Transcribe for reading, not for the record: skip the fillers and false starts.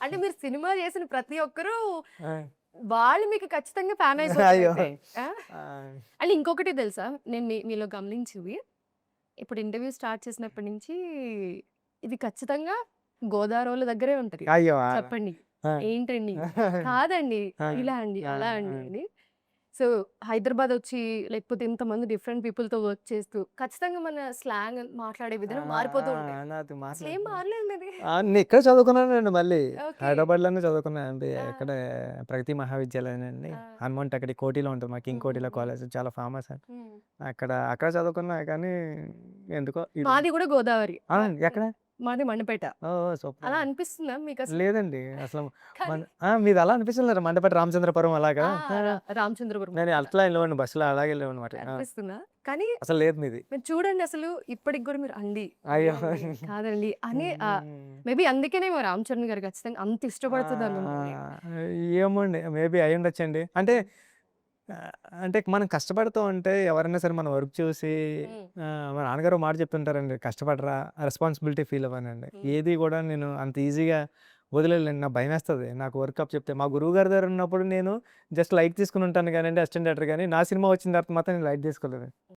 అంటే మీరు సినిమా చేసిన ప్రతి ఒక్కరు ఆ! వాళ్ళు మీకు ఖచ్చితంగా ఫ్యాన్ అయ్యో! అయిపోతారైతే. ఆ! ఆ! అండ్ ఇంకొకటి తెలుసా? నేను మీలో గమనించింది. ఇప్పుడు ఇంటర్వ్యూ స్టార్ట్ చేసినప్పటి నుంచి ఇది ఖచ్చితంగా గోదారోళ్ళ దగ్గరే ఉంటది. అయ్యో! చెప్పండి. ఆ! ఏంటండి? కాదండి. ఆ! ఇలా అండి, ఆ! అలా ఆ! అండి అని. సో, హైదరాబాదొచ్చి లేకపోతే ఇంతమంది డిఫరెంట్ పీపుల్‌తో వర్క్ చేస్తూ ఖచ్చితంగా మన స్లాంగ్ మాట్లాడే ఆ! విధానం మారిపోతూ ఆ! ఉంటాయి. నాతో అసలేం మాట్లాడుతున్నా. మారలేదు మీది. నేనిక్కడే చదువుకున్నానండి మళ్ళీ. ఓకే. హైదరాబాద్‌లోనే చదువుకున్నానండి. ఆ! ఇక్కడే ప్రగతి మహావిద్యాలయం అండి. ఆ! హనుమాన్ టెక్కడి కోటిలో ఉంటుంది. మా కింగ్ హ్మ్. హ్మ్. కోటిలో హ్మ్. కాలేజ్ చాలా ఫేమస్ అండి. హ్మ్. అక్కడ చదువుకున్నా కానీ ఎందుకో మాది గూడా గోదావరి. ఆ! హ్మ్. ఎక్కడ? మాది మండపేట. ఓహ్! ఓహ్! సూపర్ అలా అండి. అనిపిస్తుందా మీకసలు? లేదండి. అసలు కానీ మీది అలా అనిపించలేదా? మండపేట రామచంద్రపురం అలాగా? ఆ! రామచంద్రపురం నేను అట్లా అట్లా వెళ్ళేవాడిని బస్సులో అలాగే వెళ్ళేవాడినమాట. అనిపిస్తుందా? కానీ అసలు లేదు మీది. మీరు చూడండి అసలు ఇప్పటికి గూడా మీరు అయ్యో! లేదండి, కాదండి అని హ్మ్. మేబీ అందుకేనేమో రామ్ చరణ్ గారు ఖచ్చితంగా అంత ఇష్టపడుతున్నారు మిమ్మల్ని. ఏమోండి. మేబీ అయ్యుండొచ్చండి. ఆహ్, అంటే మనం కష్టపడుతూ ఉంటే ఎవరైనా సరే మన వర్క్ చూసి హ్మ్. మా నాన్నగారు ఓ మాట చెప్తుంటారండి. కష్టపడరా రెస్పాన్సిబిలిటీ ఫీల్ అవ్వనండి. హ్మ్. ఏది కూడా నేను అంత ఈజీగా వదిలేయలేను. నాకు భయమేస్తది. నాకు వర్క్ అప్పచెప్తే మా గురువుగారి దగ్గర ఉన్నప్పుడు నేను జస్ట్ లైట్ తీసుకొని ఉంటాను గానండి అసిస్టెంట్ డైరెక్టర్ గాని. నా సినిమా వచ్చిన తర్వాత మాత్రం నేను లైట్ తీసుకోలేదు.